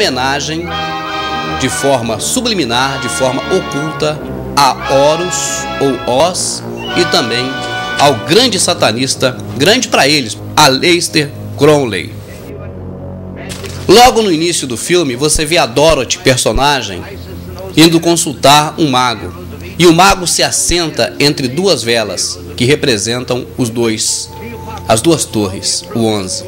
homenagem de forma subliminar, de forma oculta, a Horus ou Os e também ao grande satanista, grande para eles, Aleister Crowley. Logo no início do filme, você vê a Dorothy, personagem, indo consultar um mago. E o mago se assenta entre duas velas, que representam as duas torres, o 11.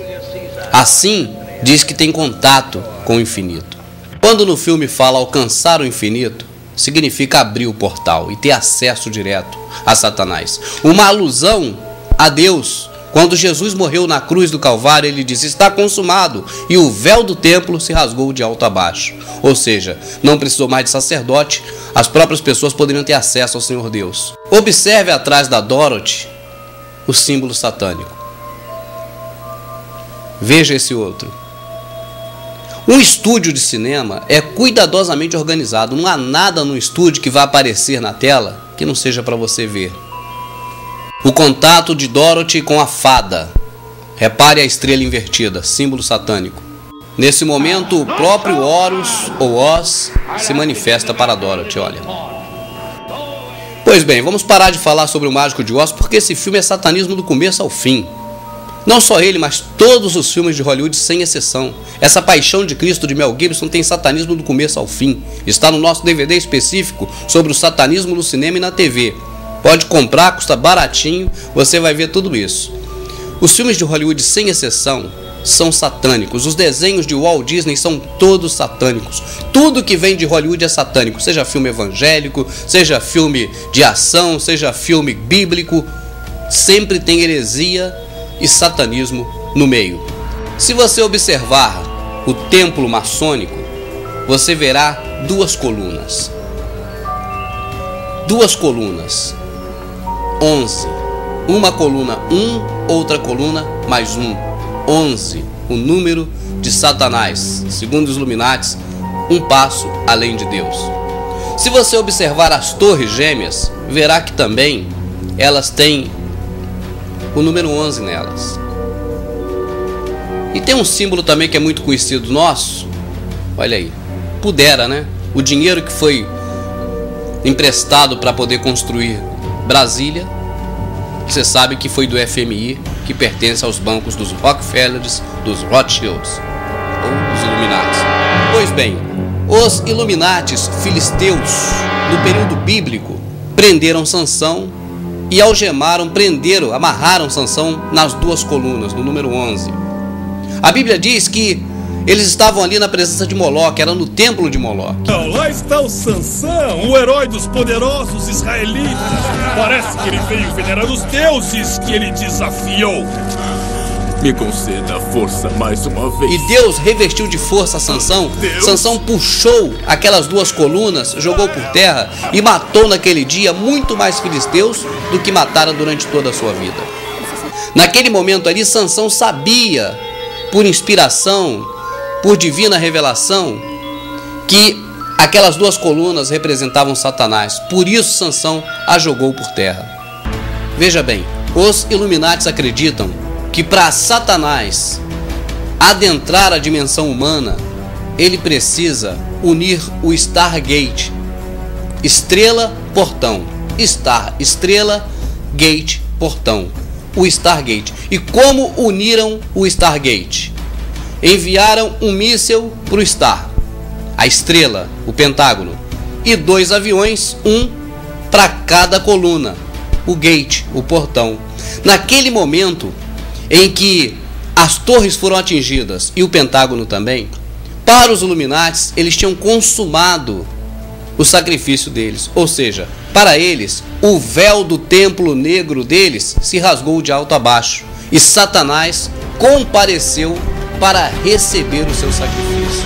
Assim, diz que tem contato com o infinito. Quando no filme fala alcançar o infinito, significa abrir o portal e ter acesso direto a Satanás. Uma alusão a Deus. Quando Jesus morreu na cruz do Calvário, ele disse: está consumado, e o véu do templo se rasgou de alto a baixo. Ou seja, não precisou mais de sacerdote, as próprias pessoas poderiam ter acesso ao Senhor Deus. Observe atrás da Dorothy o símbolo satânico. Veja esse outro. Um estúdio de cinema é cuidadosamente organizado. Não há nada no estúdio que vá aparecer na tela que não seja para você ver. O contato de Dorothy com a fada. Repare a estrela invertida, símbolo satânico. Nesse momento, o próprio Horus ou Os se manifesta para Dorothy, olha. Pois bem, vamos parar de falar sobre o Mágico de Oz, porque esse filme é satanismo do começo ao fim. Não só ele, mas todos os filmes de Hollywood, sem exceção. Essa Paixão de Cristo de Mel Gibson tem satanismo do começo ao fim. Está no nosso DVD específico sobre o satanismo no cinema e na TV. Pode comprar, custa baratinho, você vai ver tudo isso. Os filmes de Hollywood, sem exceção, são satânicos. Os desenhos de Walt Disney são todos satânicos. Tudo que vem de Hollywood é satânico. Seja filme evangélico, seja filme de ação, seja filme bíblico. Sempre tem heresia e satanismo no meio. Se você observar o templo maçônico, você verá duas colunas. 11. Uma coluna 1, outra coluna mais 1. 11. O número de Satanás. Segundo os Illuminatis, um passo além de Deus. Se você observar as torres gêmeas, verá que também elas têm o número 11 nelas. E tem um símbolo também que é muito conhecido nosso. Olha aí. Pudera, né? O dinheiro que foi emprestado para poder construir Brasília, você sabe que foi do FMI, que pertence aos bancos dos Rockefellers, dos Rothschilds ou dos Illuminatis. Pois bem, os Illuminatis filisteus, no período bíblico, prenderam Sansão e algemaram, amarraram Sansão nas duas colunas, no número 11. A Bíblia diz que eles estavam ali na presença de Moloque, era no templo de Moloque. Lá está o Sansão, o herói dos poderosos israelitas. Parece que ele veio venerar os deuses que ele desafiou. Me conceda força mais uma vez. E Deus revestiu de força Sansão. Sansão puxou aquelas duas colunas, jogou por terra e matou naquele dia muito mais filisteus do que matara durante toda a sua vida. Naquele momento ali, Sansão sabia, por inspiração, por divina revelação, que aquelas duas colunas representavam Satanás. Por isso Sansão a jogou por terra. Veja bem, os Illuminatis acreditam que para Satanás adentrar a dimensão humana, ele precisa unir o Stargate. Estrela, portão. Star, estrela, gate, portão. O Stargate. E como uniram o Stargate? Enviaram um míssil para o Star, a estrela, o Pentágono, e 2 aviões, um para cada coluna, o gate, o portão. Naquele momento em que as torres foram atingidas e o Pentágono também, para os Illuminatis, eles tinham consumado o sacrifício deles. Ou seja, para eles, o véu do templo negro deles se rasgou de alto a baixo e Satanás compareceu para receber o seu sacrifício.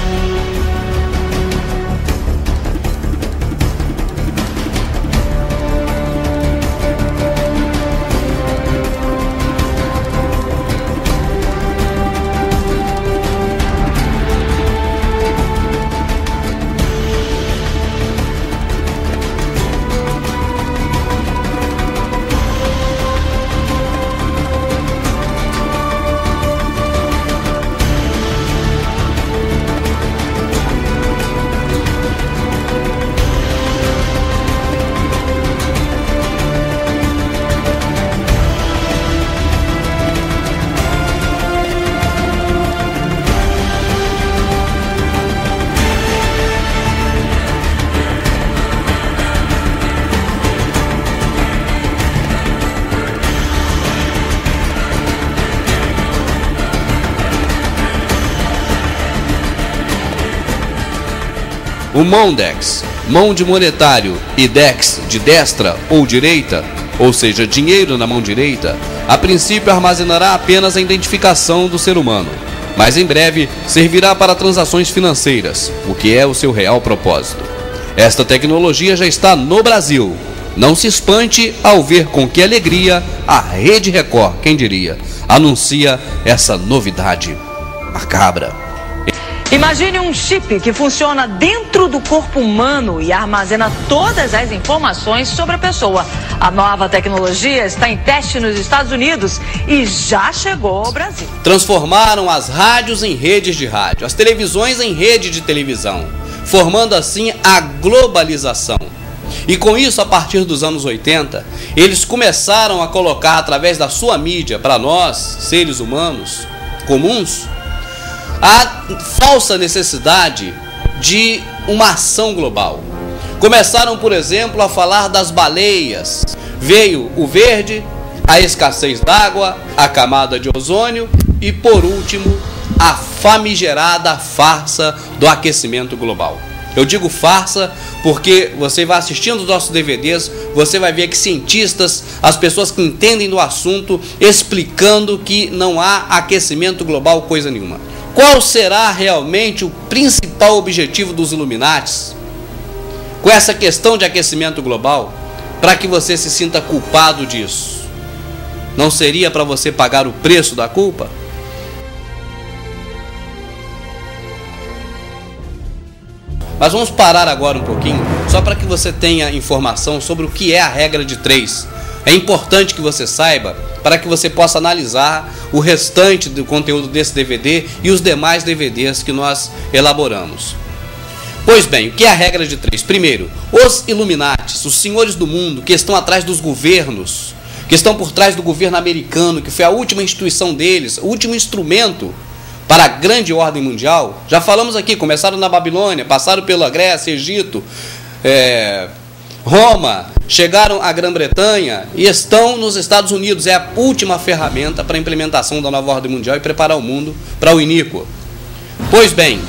O Mondex, mão de monetário, e Dex, de destra ou direita, ou seja, dinheiro na mão direita, a princípio armazenará apenas a identificação do ser humano, mas em breve servirá para transações financeiras, o que é o seu real propósito. Esta tecnologia já está no Brasil. Não se espante ao ver com que alegria a Rede Record, quem diria, anuncia essa novidade macabra. Imagine um chip que funciona dentro do corpo humano e armazena todas as informações sobre a pessoa. A nova tecnologia está em teste nos Estados Unidos e já chegou ao Brasil. Transformaram as rádios em redes de rádio, as televisões em rede de televisão, formando assim a globalização. E com isso, a partir dos anos 80, eles começaram a colocar através da sua mídia para nós, seres humanos comuns, a falsa necessidade de uma ação global. Começaram, por exemplo, a falar das baleias. Veio o verde, a escassez d'água, a camada de ozônio e, por último, a famigerada farsa do aquecimento global. Eu digo farsa porque você vai assistindo os nossos DVDs, você vai ver que cientistas, as pessoas que entendem do assunto, explicando que não há aquecimento global coisa nenhuma. Qual será realmente o principal objetivo dos Illuminatis com essa questão de aquecimento global, para que você se sinta culpado disso? Não seria para você pagar o preço da culpa? Mas vamos parar agora um pouquinho, só para que você tenha informação sobre o que é a regra de 3. É importante que você saiba, para que você possa analisar o restante do conteúdo desse DVD e os demais DVDs que nós elaboramos. Pois bem, o que é a regra de 3? Primeiro, os Illuminatis, os senhores do mundo que estão atrás dos governos, que estão por trás do governo americano, que foi a última instituição deles, o último instrumento para a grande ordem mundial. Já falamos aqui, começaram na Babilônia, passaram pela Grécia, Egito, Roma, chegaram à Grã-Bretanha e estão nos Estados Unidos. É a última ferramenta para a implementação da nova ordem mundial e preparar o mundo para o iníquo. Pois bem,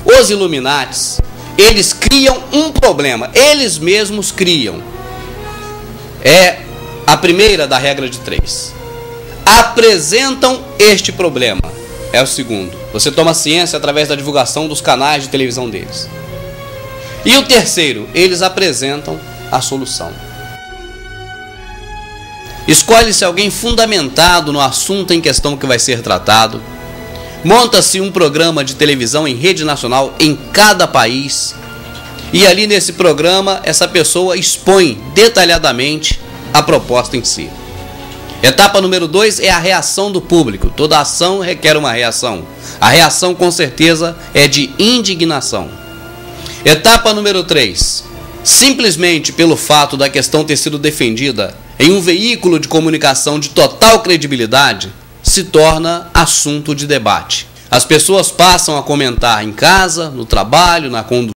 os Illuminatis, eles criam um problema, eles mesmos criam. É a primeira da regra de 3. Apresentam este problema. É o segundo. Você toma ciência através da divulgação dos canais de televisão deles. E o terceiro, eles apresentam a solução. Escolhe-se alguém fundamentado no assunto em questão que vai ser tratado. Monta-se um programa de televisão em rede nacional em cada país. E ali nesse programa, essa pessoa expõe detalhadamente a proposta em si. Etapa número 2 é a reação do público. Toda ação requer uma reação. A reação, com certeza, é de indignação. Etapa número 3. Simplesmente pelo fato da questão ter sido defendida em um veículo de comunicação de total credibilidade, se torna assunto de debate. As pessoas passam a comentar em casa, no trabalho, na condução.